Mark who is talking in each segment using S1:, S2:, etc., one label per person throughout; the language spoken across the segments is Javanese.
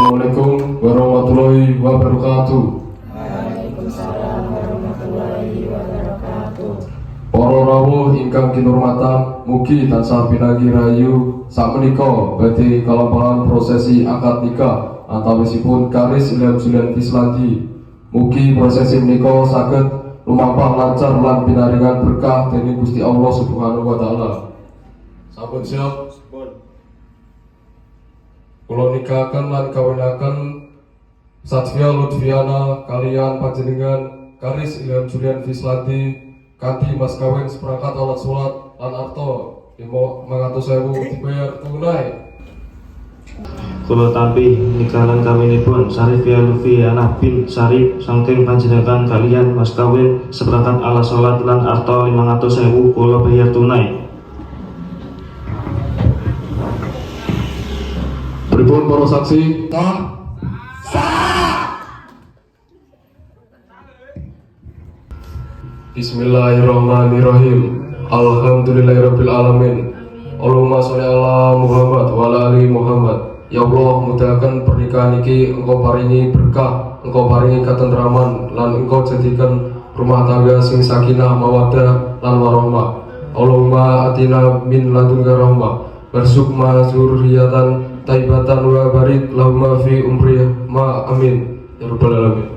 S1: Assalamualaikum warahmatullahi wabarakatuh.
S2: Waalaikumsalam warahmatullahi wabarakatuh.
S1: Para rawuh ingkang kinurmatan, mugi tansah pinanggih rahayu sakmenika badhe kalampahan prosesi akad nikah antawisipun Karis Ilham Julian Fislandi. Mugi prosesi menika saged lumampah lancar lan pinaringan berkah dening Gusti Allah Subhanahu wa taala. Sampun siap? Kula nikahaken lan kawinaken Satria Lutfiana kalian panjenengan Karis Ilham Julian Fislandi kanthi mas kawin seperangkat alat sholat lan arta 500.000 dibayar tunai.
S3: Kula tampi nikahan kawinipun Sarifia Lutfiana bin Sarif saking panjenengan kalian mas kawin seperangkat alat sholat lan arta 500.000 kula bayar tunai.
S1: Pripun para saksi? Bismillahirrahmanirrahim. Alhamdulillahirabbil alamin. Allahumma sholli ala Muhammad wa ala ali Muhammad. Ya Allah, mudahkan pernikahan iki engkau paringi berkah, engkau paringi ketentraman lan engkau jadikan rumah tangga sing sakinah mawaddah lan warahmah. Allahumma atina min ladunka rahmah warzuqna dzurriyyatan taibatan wa barik lahum fi umri ma amin ya rabbal alamin.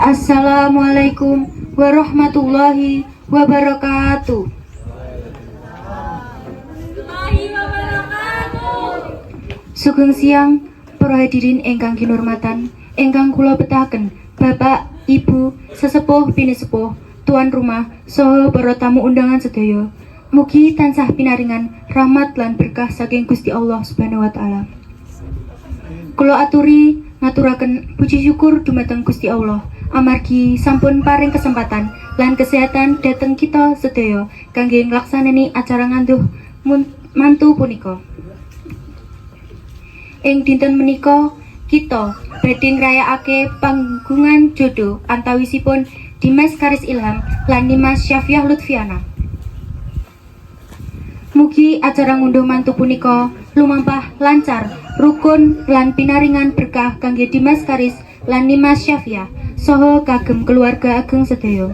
S2: Assalamualaikum warahmatullahi wabarakatuh. Sugeng siang para hadirin ingkang kinurmatan, ingkang kula betahaken Bapak, Ibu, sesepuh pinisepuh, tuan rumah, saha para tamu undangan sedaya. Mugi tansah pinaringan rahmat lan berkah saking Gusti Allah Subhanahu wa taala. Kula aturi ngaturaken puji syukur dumateng Gusti Allah amargi sampun paring kesempatan lan kesehatan dhateng kita sedaya kangge nglaksanani acara nganduh mantu punika. Ing dinten menika kita badhe ngrayakake panggungan jodoh antawisipun Dimas Karis Ilham lan Dimas Syafiah Lutfiana. Mugi acara ngunduh mantu punika lumampah lancar, rukun lan pinaringan berkah kangge Dimas Karis lan Dimas Syafiah saha kagem keluarga ageng sedaya.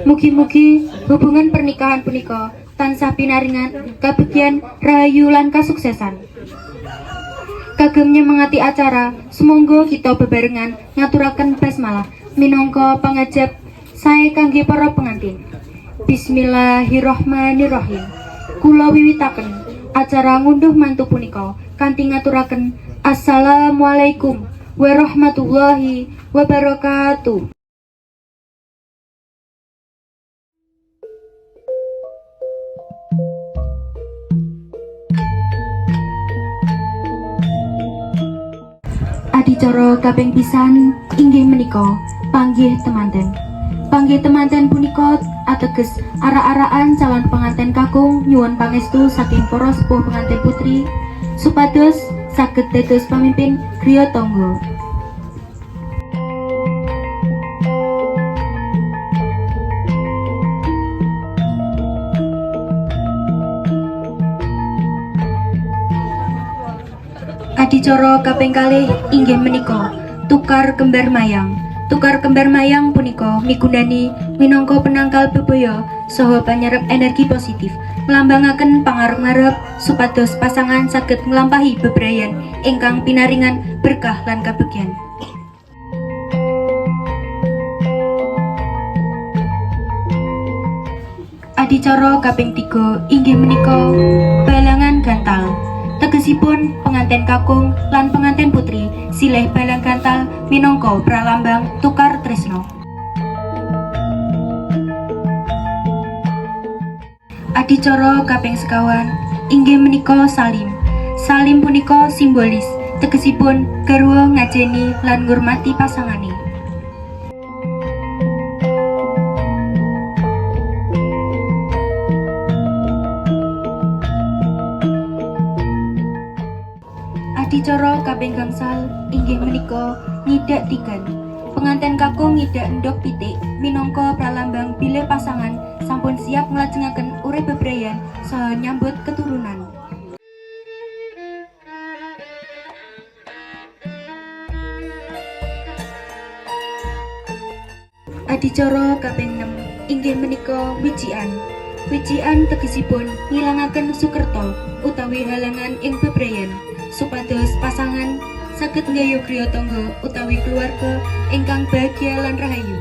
S2: Mugi-mugi hubungan pernikahan punika tansah pinaringan kabegyan rahayu lan kasuksesan. Kagem nyemangati acara, sumangga kita bebarengan ngaturaken basmalah minangka pangajab sae kangge para pengantin. Bismillahirrahmanirrahim. Kula wiwitaken acara ngunduh mantu punika kanthi ngaturaken Assalamualaikum warahmatullahi wabarakatuh. Adicara kaping pisan inggih menika panggih temanten. Panggih temanten punika ateges arak-arakan calon pengantin kakung nyuwun pangestu saking para sepuh pengantin putri supados saged dados pamimpin griya tangga. Adicara kaping kalih inggih menika tukar kembar mayang. Tukar kembar mayang punika migunani minangka penangkal bebaya saha panyerep energi positif, nglambangaken pangarep-arep supados pasangan saged nglampahi bebrayan ingkang pinaringan berkah lan kabegyan. Adicara kaping 3 inggih menika balangan gantal. Tegesipun penganten kakung lan penganten putri silih balang gantal minangka pralambang tukar tresno. Adicara kaping sekawan inggih menika salim. Salim punika simbolis, tegesipun garwa ngajeni lan ngurmati pasangane. Adicara kaping gangsal inggih menika ngidak tigan. Penganten kakung ngidak endhog pitik minangka pralambang bilih pasangan sampun siap nglajengaken urip bebrayan saha nyambut keturunan. Adicara kaping 6 inggih menika wijikan. Wijikan tegesipun ngilangaken sukerta utawi halangan ing bebrayan supados pasangan saged nggayuh tangga utawi keluarga ingkang bahagia lan rahayu.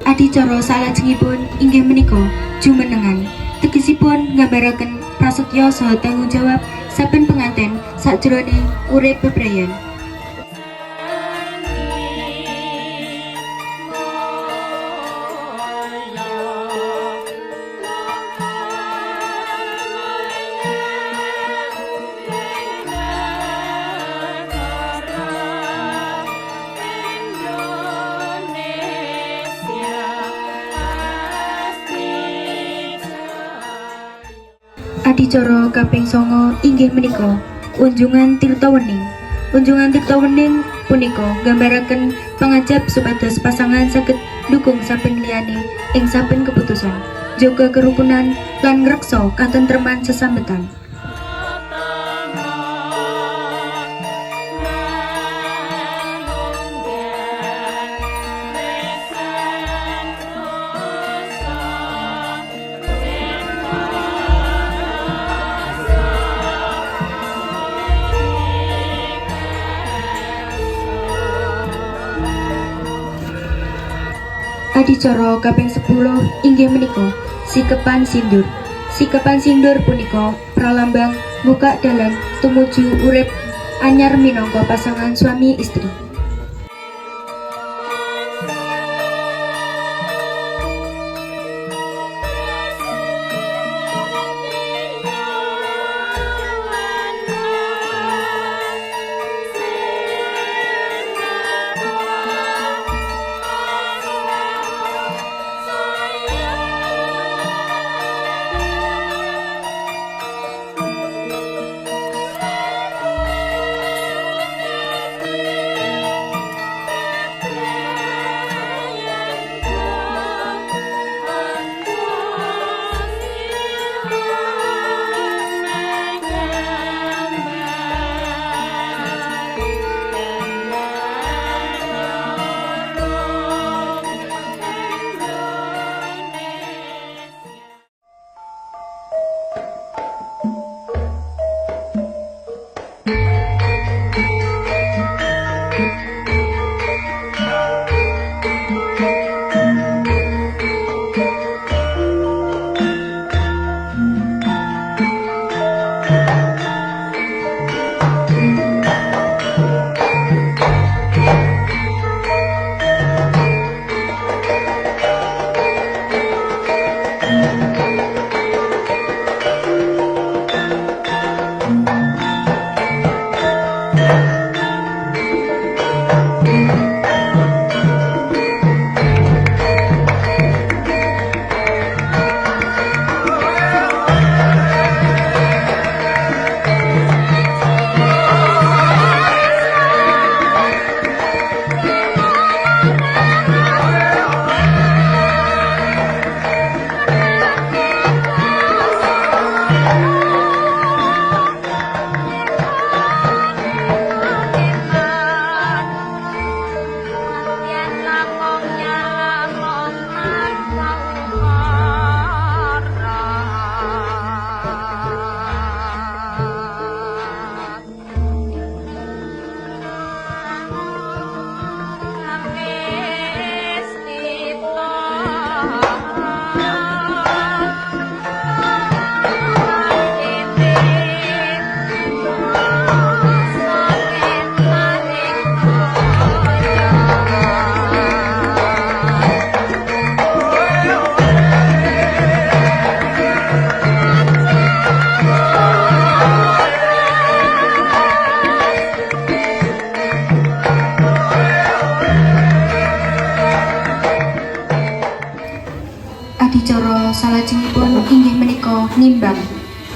S2: Adicara salajengipun inggih menika jumenengan. Tegesipun nggambaraken prasetya saha tanggung jawab saben penganten sakjroning urip bebrayan. Adicara kaping 9 inggih menika unjungan tirta wening. Unjungan tirta wening punika nggambaraken pangajap supados pasangan saged ndukung saben liyane ing saben keputusan, jaga kerukunan lan ngreksa katentreman sesambetan. Adicara kaping 10 inggih menika sikepan sindur. Sikepan sindur punika pralambang buka dalan tumuju urip anyar minangka pasangan suami istri. Adicara salajengipun inggih menika nimbang.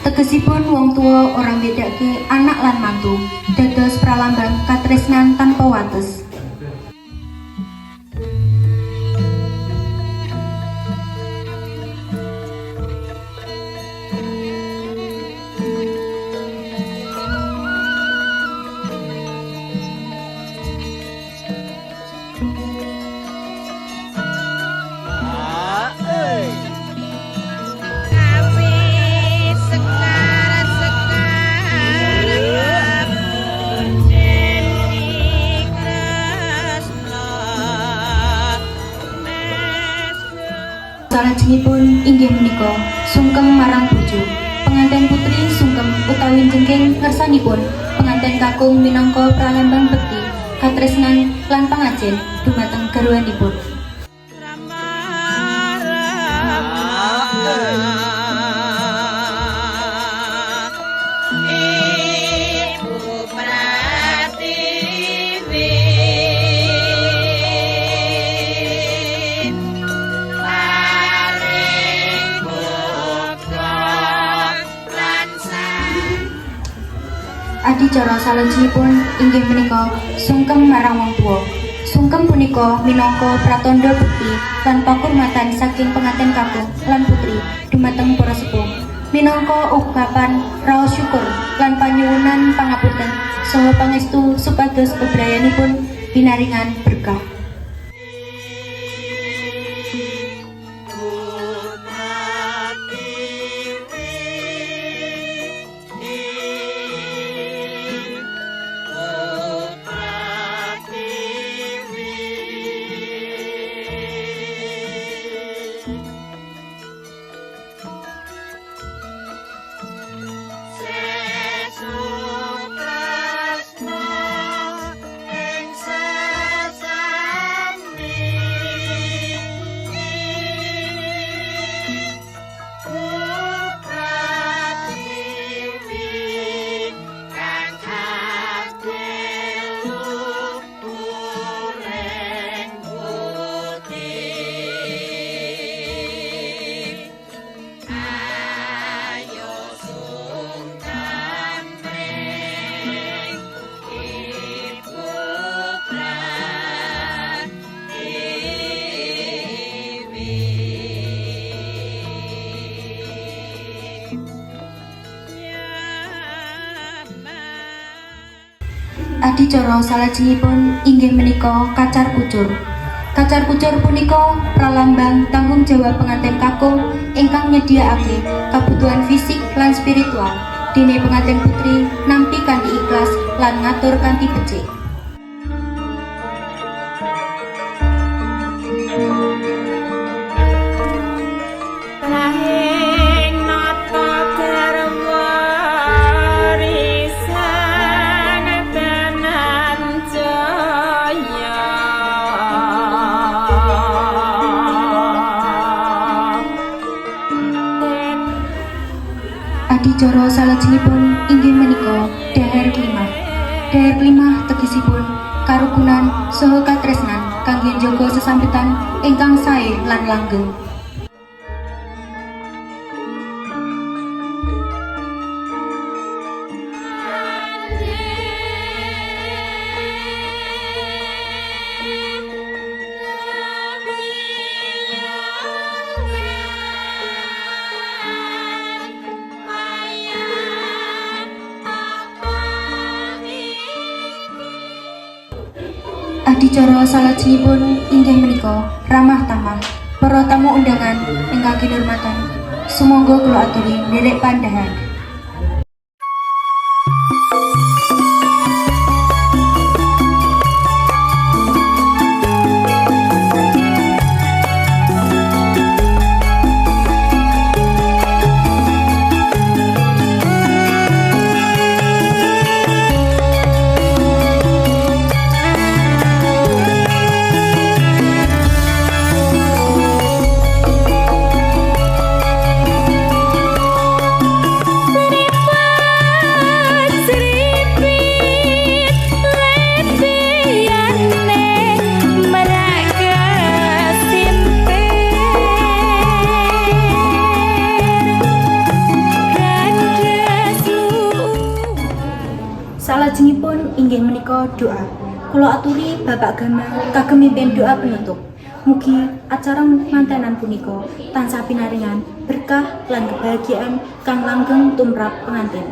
S2: Tegesipun wong tua orang bedake anak lan mantu, dados pralambang katresnan tanpa wates. Salajengipun inggih menika sungkem marang bojo. Penganten putri sungkem utawi jengking ngersanipun penganten kakung minangka pralambang bekti, katresnan lan pangajen dumateng garwanipun. Adicara salajengipun inggih menika sungkem marang wong tuwa. Sungkem punika minangka pratandha bekti lan pakurmatan saking penganten kakung lan putri dumateng para sepuh. Minangka ungkapan raos syukur lan panyuwunan pangapunten saha pangestu supados bebrayanipun pinaringan berkah. Adicara salajengipun inggih menika kacar kucur. Kacar kucur punika pralambang tanggung jawab penganten kakung ingkang nyediaake kabutuhan fisik lan spiritual. Dene penganten putri nampi kanthi ikhlas lan ngatur kanthi becik. Adicara salajengipun inggih menika dhahar klimah. Dhahar klimah tegesipun karukunan saha katresnan kangge njaga sesambetan ingkang sae lan langgeng. Adicara salajengipun inggih menika ramah tamah para tamu undangan ingkang kinurmatan. Sumangga kula aturi nderek pandhahan. Salajengipun inggih menika doa. Kula aturi Bapak Gama kagem mimpin doa penutup. Mugi acara mantenan punika tansah pinaringan berkah lan kebahagiaan kang langgeng tumrap pengantin.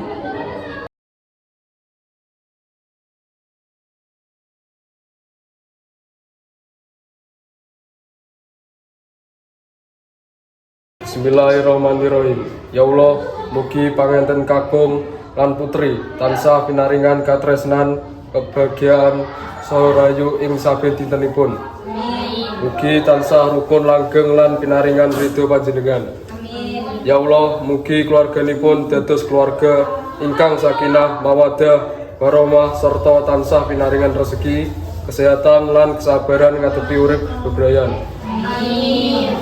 S1: Bismillahirrahmanirrahim. Ya Allah, mugi panganten kakung lan putri tansah pinaringan katresnan, kebahagiaan saha rayu ing saben dintenipun. Mugi tansah rukun langgeng lan pinaringan ridho panjenengan. Ya Allah, mugi keluarganipun dados keluarga ingkang sakinah mawaddah warahmah serta tansah pinaringan rezeki, kesehatan lan kesabaran ngadepi urip bebrayan.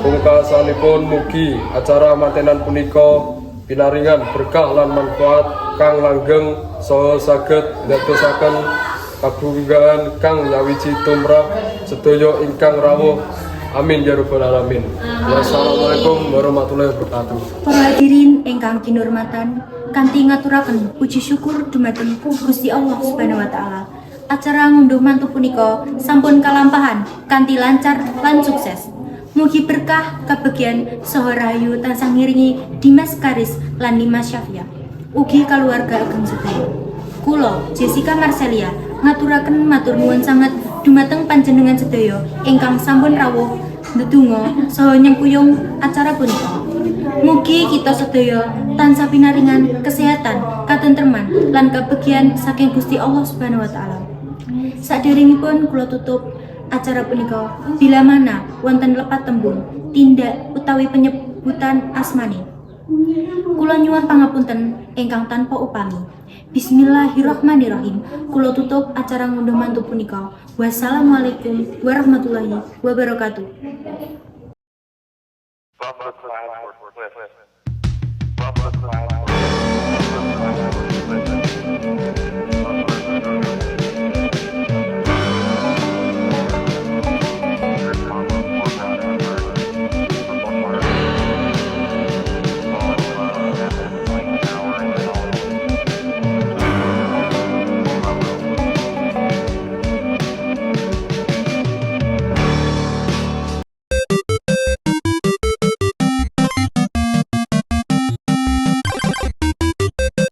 S1: Pungkasanipun mugi acara mantenan punika pinaringan berkah lan manfaat kang langgeng saha saged ndadosaken kabunggahan kang nyawiji tumrap sedaya ingkang rawuh. Amin ya rabbal alamin. Wassalamualaikum warahmatullahi wabarakatuh.
S2: Para hadirin ingkang kinurmatan, kanthi ngaturaken puji syukur dumateng Gusti Allah Subhanahu wa taala. Acara ngunduh mantu punika sampun kalampahan kanthi lancar lan sukses. Mugi berkah kabagyan saha rahayu tansah ngiringi Dimas Karis lan Dimas Syafia. Ugi kaluarga ageng sedaya. Kula Jessica Marcelia ngaturaken matur nuwun sanget dumateng panjenengan sedaya ingkang sampun rawuh ndedonga saha nyengkuyung acara punika. Mugi kita sedaya tansah pinaringan kesehatan, katentreman lan kabegyan saking Gusti Allah Subhanahu wa taala. Saderengipun kula tutup acara punika bila mana wonten lepat tembung, tindak utawi penyebutan asmani. Kula nyuwun pangapunten ingkang tanpa upami. Bismillahirrahmanirrahim. Kula tutup acara ngunduh mantu punika. Wassalamualaikum warahmatullahi wabarakatuh.
S4: Bumper class.